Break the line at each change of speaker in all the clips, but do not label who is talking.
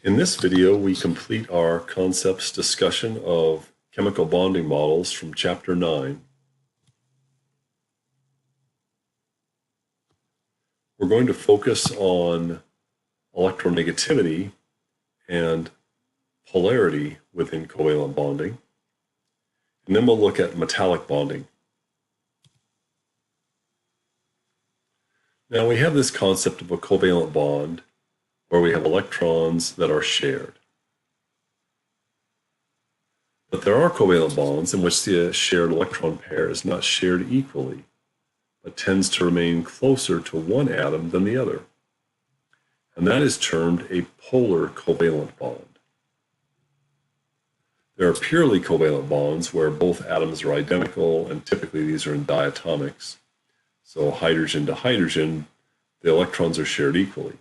In this video, we complete our concepts discussion of chemical bonding models from Chapter 9. We're going to focus on electronegativity and polarity within covalent bonding, and then we'll look at metallic bonding. Now we have this concept of a covalent bond where we have electrons that are shared. But there are covalent bonds in which the shared electron pair is not shared equally, but tends to remain closer to one atom than the other. And that is termed a polar covalent bond. There are purely covalent bonds where both atoms are identical, and typically these are in diatomics. So hydrogen to hydrogen, the electrons are shared equally.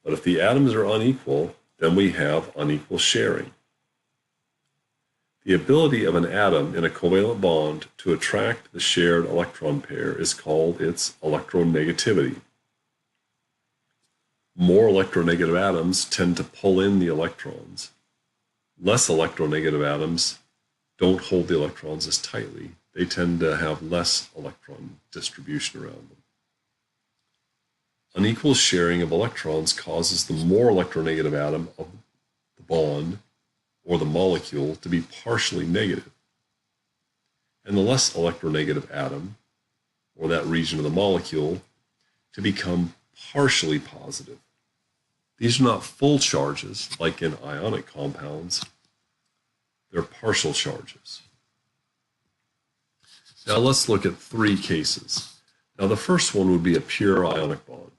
But if the atoms are unequal, then we have unequal sharing. The ability of an atom in a covalent bond to attract the shared electron pair is called its electronegativity. More electronegative atoms tend to pull in the electrons. Less electronegative atoms don't hold the electrons as tightly. They tend to have less electron distribution around them. Unequal sharing of electrons causes the more electronegative atom of the bond or the molecule to be partially negative, and the less electronegative atom or that region of the molecule to become partially positive. These are not full charges like in ionic compounds. They're partial charges. Now let's look at three cases. Now the first one would be a pure ionic bond.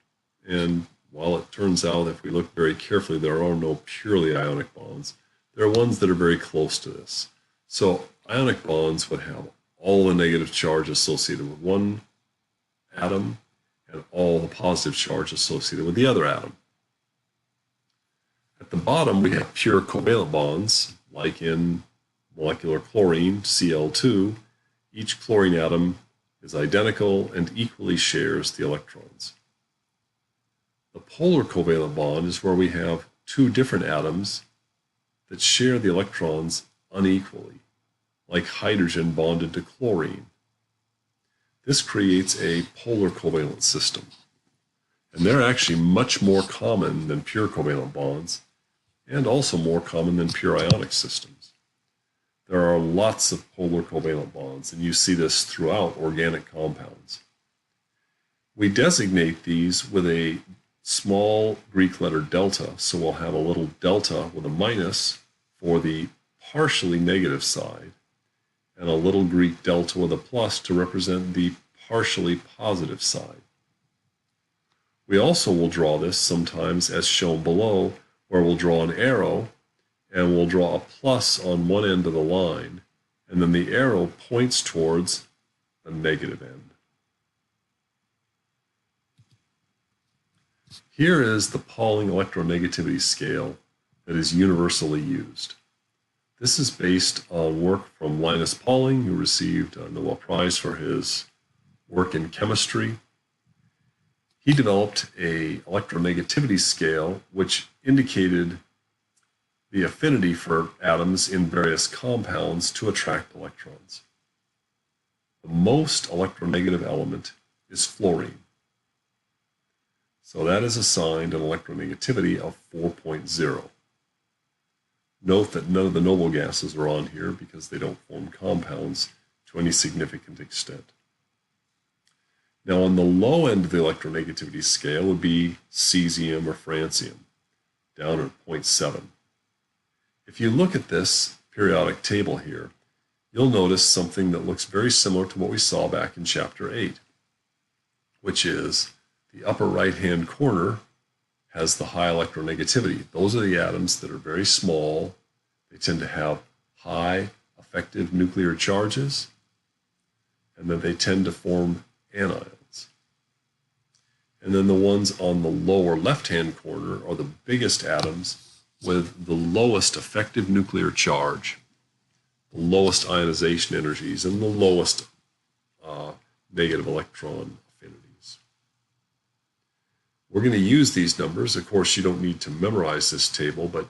And while it turns out, if we look very carefully, there are no purely ionic bonds. There are ones that are very close to this. So ionic bonds would have all the negative charge associated with one atom and all the positive charge associated with the other atom. At the bottom, we have pure covalent bonds, like in molecular chlorine, Cl2. Each chlorine atom is identical and equally shares the electrons. The polar covalent bond is where we have two different atoms that share the electrons unequally, like hydrogen bonded to chlorine. This creates a polar covalent system. And they're actually much more common than pure covalent bonds, and also more common than pure ionic systems. There are lots of polar covalent bonds, and you see this throughout organic compounds. We designate these with a small Greek letter delta, so we'll have a little delta with a minus for the partially negative side, and a little Greek delta with a plus to represent the partially positive side. We also will draw this sometimes as shown below, where we'll draw an arrow, and we'll draw a plus on one end of the line, and then the arrow points towards the negative end. Here is the Pauling electronegativity scale that is universally used. This is based on work from Linus Pauling, who received a Nobel Prize for his work in chemistry. He developed an electronegativity scale which indicated the affinity for atoms in various compounds to attract electrons. The most electronegative element is fluorine. So that is assigned an electronegativity of 4.0. Note that none of the noble gases are on here because they don't form compounds to any significant extent. Now on the low end of the electronegativity scale would be cesium or francium, down at 0.7. If you look at this periodic table here, you'll notice something that looks very similar to what we saw back in Chapter 8, which is the upper right-hand corner has the high electronegativity. Those are the atoms that are very small. They tend to have high effective nuclear charges, and then they tend to form anions. And then the ones on the lower left-hand corner are the biggest atoms with the lowest effective nuclear charge, the lowest ionization energies, and the lowest negative electron affinities. We're going to use these numbers. Of course, you don't need to memorize this table, but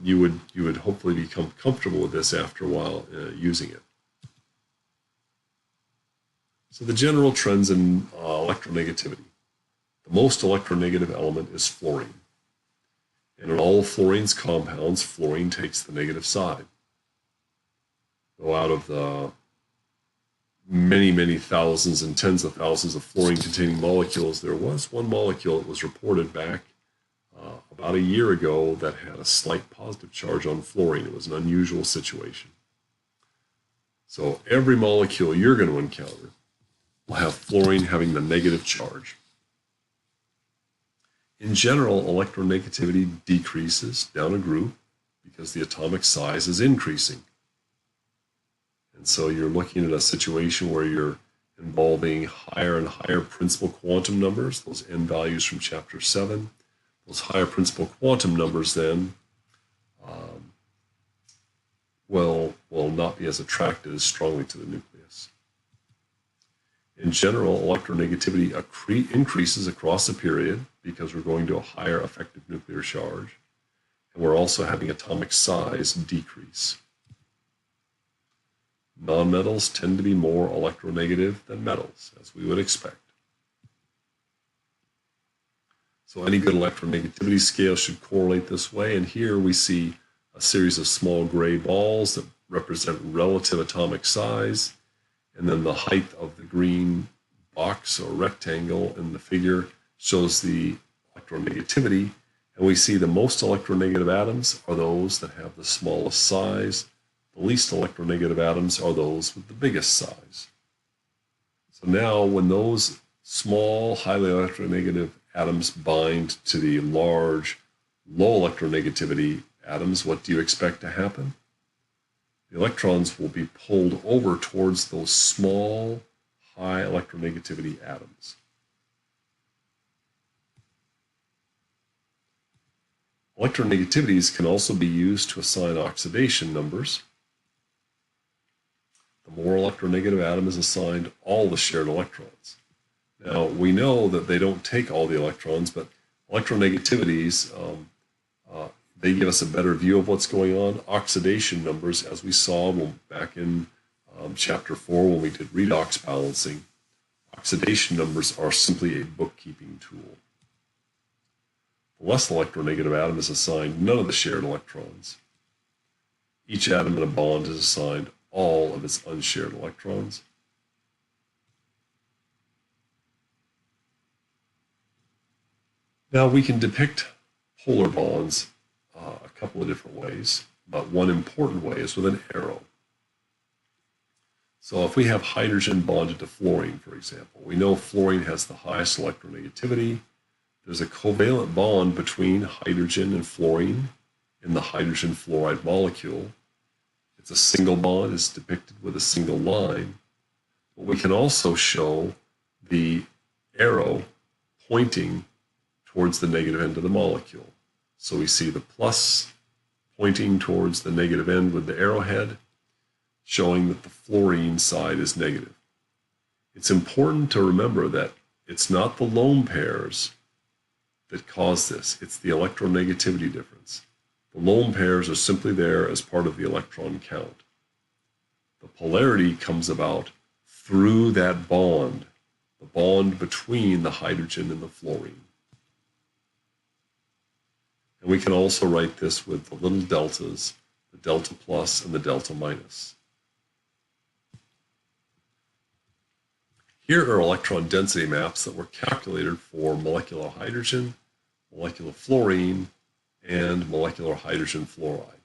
you would hopefully become comfortable with this after a while using it. So the general trends in electronegativity. The most electronegative element is fluorine. And in all of fluorine's compounds, fluorine takes the negative side. So out of the many, many thousands and tens of thousands of fluorine-containing molecules, there was one molecule that was reported back about a year ago that had a slight positive charge on fluorine. It was an unusual situation. So every molecule you're going to encounter will have fluorine having the negative charge. In general, electronegativity decreases down a group because the atomic size is increasing. And so you're looking at a situation where you're involving higher and higher principal quantum numbers, those n values from chapter 7. Those higher principal quantum numbers then will not be as attracted as strongly to the nucleus. In general, electronegativity increases across a period because we're going to a higher effective nuclear charge, and we're also having atomic size decrease. Nonmetals tend to be more electronegative than metals, as we would expect. So any good electronegativity scale should correlate this way, and here we see a series of small gray balls that represent relative atomic size, and then the height of the green box or rectangle in the figure shows the electronegativity, and we see the most electronegative atoms are those that have the smallest size. The least electronegative atoms are those with the biggest size. So now when those small, highly electronegative atoms bind to the large, low electronegativity atoms, what do you expect to happen? The electrons will be pulled over towards those small, high electronegativity atoms. Electronegativities can also be used to assign oxidation numbers. The more electronegative atom is assigned all the shared electrons. Now, we know that they don't take all the electrons, but electronegativities, they give us a better view of what's going on. Oxidation numbers, as we saw back in chapter 4 when we did redox balancing, oxidation numbers are simply a bookkeeping tool. The less electronegative atom is assigned none of the shared electrons. Each atom in a bond is assigned all of its unshared electrons. Now we can depict polar bonds a couple of different ways, but one important way is with an arrow. So if we have hydrogen bonded to fluorine, for example, we know fluorine has the highest electronegativity. There's a covalent bond between hydrogen and fluorine in the hydrogen fluoride molecule. It's a single bond, it's depicted with a single line. But we can also show the arrow pointing towards the negative end of the molecule. So we see the plus pointing towards the negative end with the arrowhead, showing that the fluorine side is negative. It's important to remember that it's not the lone pairs that cause this, it's the electronegativity difference. The lone pairs are simply there as part of the electron count. The polarity comes about through that bond, the bond between the hydrogen and the fluorine. And we can also write this with the little deltas, the delta plus and the delta minus. Here are electron density maps that were calculated for molecular hydrogen, molecular fluorine, and molecular hydrogen fluoride.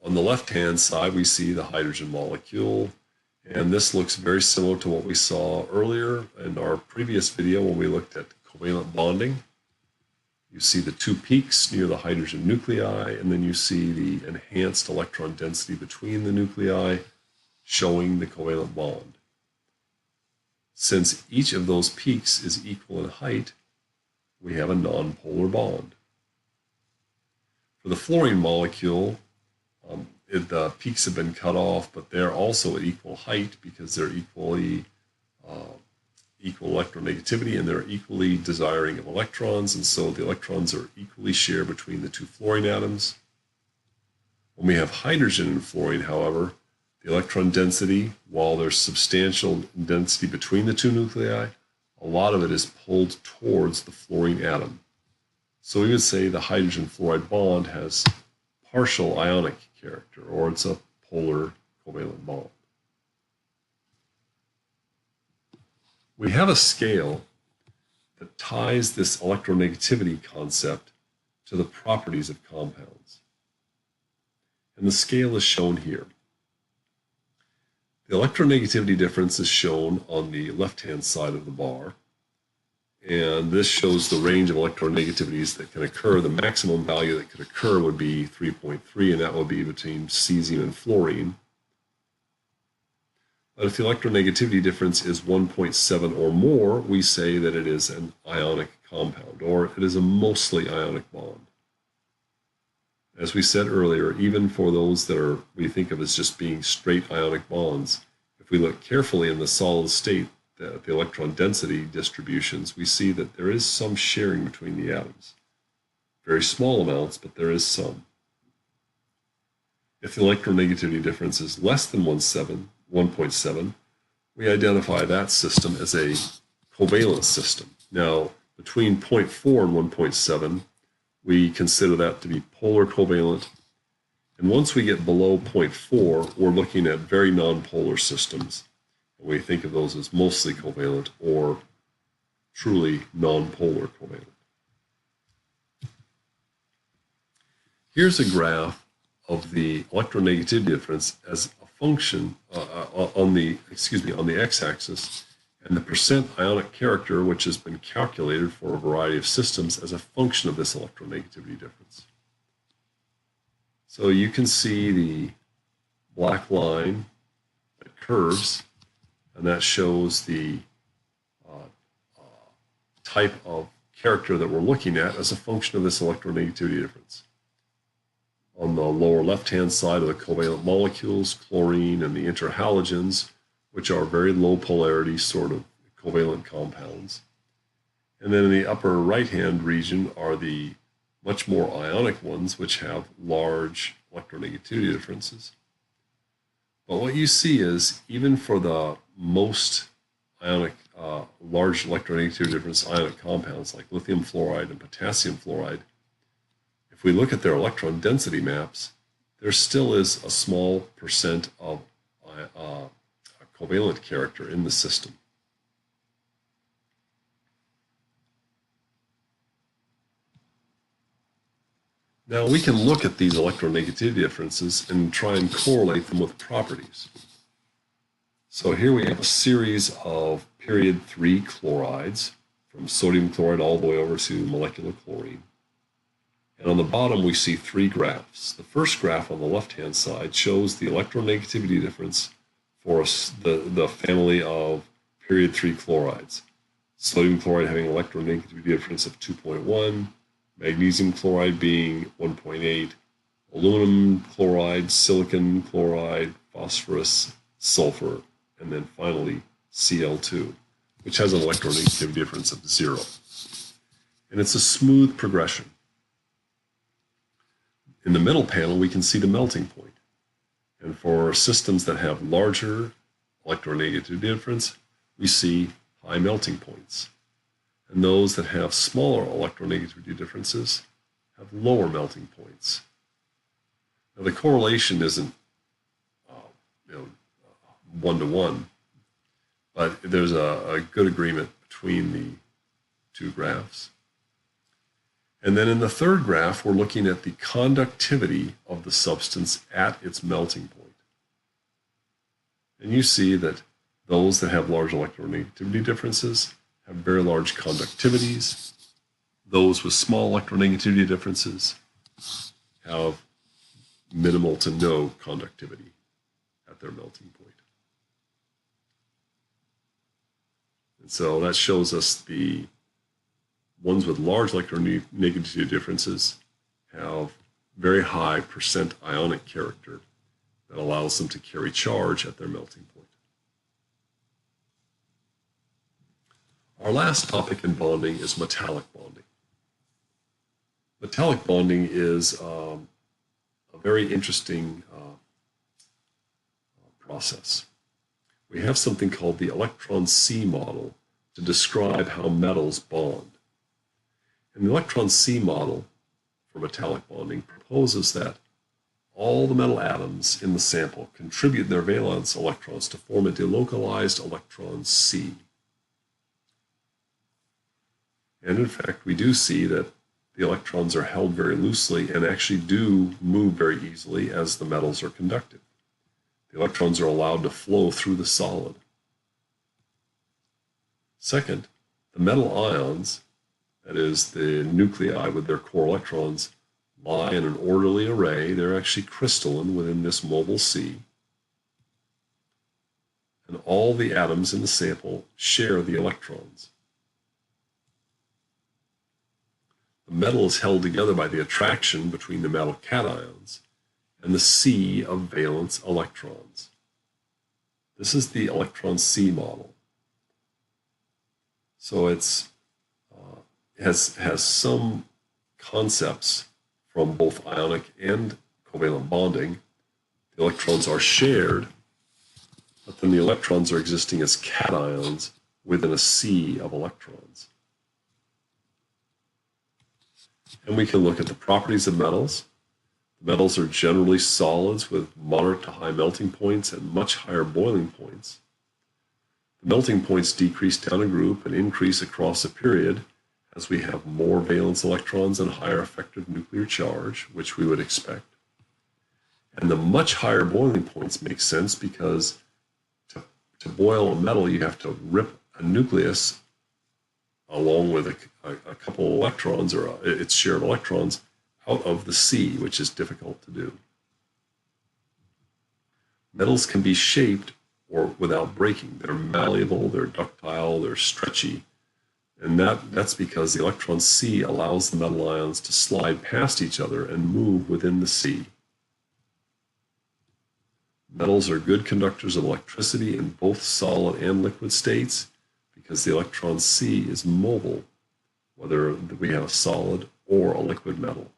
On the left-hand side, we see the hydrogen molecule, and this looks very similar to what we saw earlier in our previous video when we looked at covalent bonding. You see the two peaks near the hydrogen nuclei, and then you see the enhanced electron density between the nuclei, showing the covalent bond. Since each of those peaks is equal in height, we have a nonpolar bond. For the fluorine molecule, the peaks have been cut off, but they're also at equal height because they're equal electronegativity, and they're equally desiring of electrons, and so the electrons are equally shared between the two fluorine atoms. When we have hydrogen in fluorine, however, the electron density, while there's substantial density between the two nuclei, a lot of it is pulled towards the fluorine atom. So we would say the hydrogen fluoride bond has partial ionic character, or it's a polar covalent bond. We have a scale that ties this electronegativity concept to the properties of compounds. And the scale is shown here. The electronegativity difference is shown on the left-hand side of the bar. And this shows the range of electronegativities that can occur. The maximum value that could occur would be 3.3, and that would be between cesium and fluorine. But if the electronegativity difference is 1.7 or more, we say that it is an ionic compound, or it is a mostly ionic bond. As we said earlier, even for those that we think of as just being straight ionic bonds, if we look carefully in the solid state, the electron density distributions, we see that there is some sharing between the atoms. Very small amounts, but there is some. If the electronegativity difference is less than 1.7, we identify that system as a covalent system. Now, between 0.4 and 1.7, we consider that to be polar covalent. And once we get below 0.4, we're looking at very nonpolar systems. And we think of those as mostly covalent or truly nonpolar covalent. Here's a graph of the electronegativity difference as a function on the x-axis, and the percent ionic character, which has been calculated for a variety of systems as a function of this electronegativity difference. So you can see the black line that curves, and that shows the type of character that we're looking at as a function of this electronegativity difference. On the lower left-hand side are the covalent molecules, chlorine and the interhalogens, which are very low polarity sort of covalent compounds. And then in the upper right-hand region are the much more ionic ones, which have large electronegativity differences. But what you see is, even for the most ionic, large electronegativity difference ionic compounds like lithium fluoride and potassium fluoride, if we look at their electron density maps, there still is a small percent of covalent character in the system. Now we can look at these electronegativity differences and try and correlate them with properties. So here we have a series of period 3 chlorides, from sodium chloride all the way over to molecular chlorine. And on the bottom we see 3 graphs. The first graph on the left-hand side shows the electronegativity difference for the family of period 3 chlorides. Sodium chloride having an electronegativity difference of 2.1, magnesium chloride being 1.8, aluminum chloride, silicon chloride, phosphorus, sulfur, and then finally Cl2, which has an electronegativity difference of 0. And it's a smooth progression. In the middle panel, we can see the melting point. And for systems that have larger electronegativity difference, we see high melting points. And those that have smaller electronegativity differences have lower melting points. Now, the correlation isn't one-to-one, but there's a good agreement between the two graphs. And then in the third graph, we're looking at the conductivity of the substance at its melting point. And you see that those that have large electronegativity differences have very large conductivities. Those with small electronegativity differences have minimal to no conductivity at their melting point. And so that shows us the ones with large electronegativity differences have very high percent ionic character that allows them to carry charge at their melting point. Our last topic in bonding is metallic bonding. Metallic bonding is a very interesting process. We have something called the electron C model to describe how metals bond. And the electron C model for metallic bonding proposes that all the metal atoms in the sample contribute their valence electrons to form a delocalized electron C. And in fact, we do see that the electrons are held very loosely and actually do move very easily as the metals are conductive. The electrons are allowed to flow through the solid. Second, the metal ions, that is, the nuclei with their core electrons, lie in an orderly array. They're actually crystalline within this mobile C. And all the atoms in the sample share the electrons. The metal is held together by the attraction between the metal cations and the sea of valence electrons. This is the electron C model. So it has some concepts from both ionic and covalent bonding. The electrons are shared, but then the electrons are existing as cations within a sea of electrons. And we can look at the properties of metals. Metals are generally solids with moderate to high melting points and much higher boiling points. The melting points decrease down a group and increase across a period as we have more valence electrons and higher effective nuclear charge, which we would expect. And the much higher boiling points make sense because to boil a metal, you have to rip a nucleus along with a couple of electrons or its share of electrons out of the sea, which is difficult to do. Metals can be shaped or without breaking. They're malleable, they're ductile, they're stretchy. And that's because the electron C allows the metal ions to slide past each other and move within the sea. Metals are good conductors of electricity in both solid and liquid states because the electron C is mobile, whether we have a solid or a liquid metal.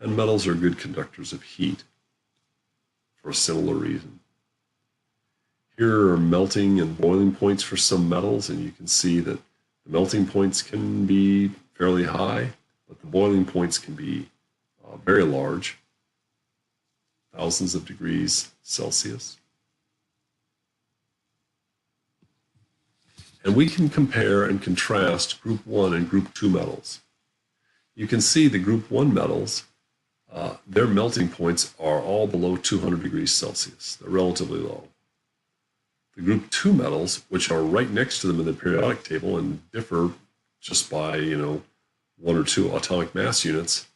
And metals are good conductors of heat for a similar reason. Here are melting and boiling points for some metals, and you can see that the melting points can be fairly high, but the boiling points can be very large, thousands of degrees Celsius. And we can compare and contrast group 1 and group 2 metals. You can see the group 1 metals, their melting points are all below 200 degrees Celsius. They're relatively low. The group 2 metals, which are right next to them in the periodic table and differ just by, 1 or 2 atomic mass units,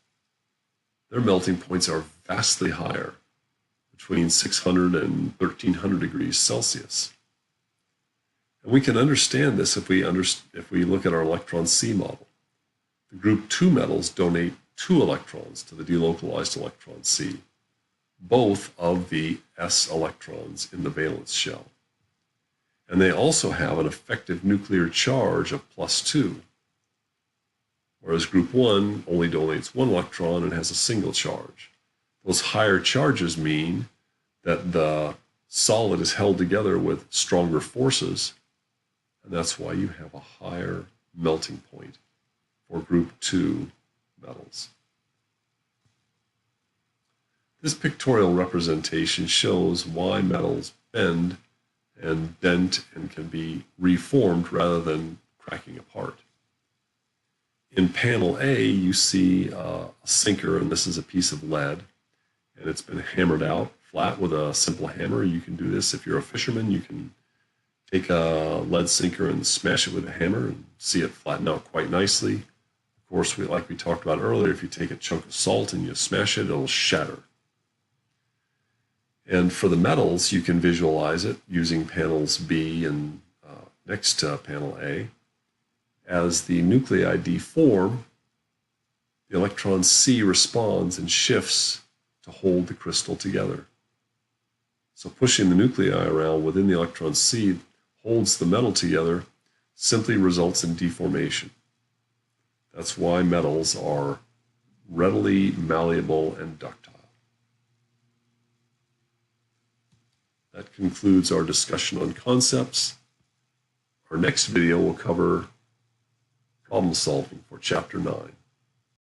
their melting points are vastly higher, between 600 and 1300 degrees Celsius. And we can understand this if we look at our electron C model. The group 2 metals donate 2 electrons to the delocalized electron C, both of the s electrons in the valence shell. And they also have an effective nuclear charge of +2, whereas group 1 only donates 1 electron and has a single charge. Those higher charges mean that the solid is held together with stronger forces, and that's why you have a higher melting point for group 2 metals. This pictorial representation shows why metals bend and dent and can be reformed rather than cracking apart. In panel A, you see a sinker, and this is a piece of lead, and it's been hammered out flat with a simple hammer. You can do this if you're a fisherman. You can take a lead sinker and smash it with a hammer and see it flatten out quite nicely. Of course, like we talked about earlier, if you take a chunk of salt and you smash it, it'll shatter. And for the metals, you can visualize it using panels B and next to panel A. As the nuclei deform, the electron C responds and shifts to hold the crystal together. So pushing the nuclei around within the electron C, holds the metal together simply results in deformation. That's why metals are readily malleable and ductile. That concludes our discussion on concepts. Our next video will cover problem solving for Chapter 9.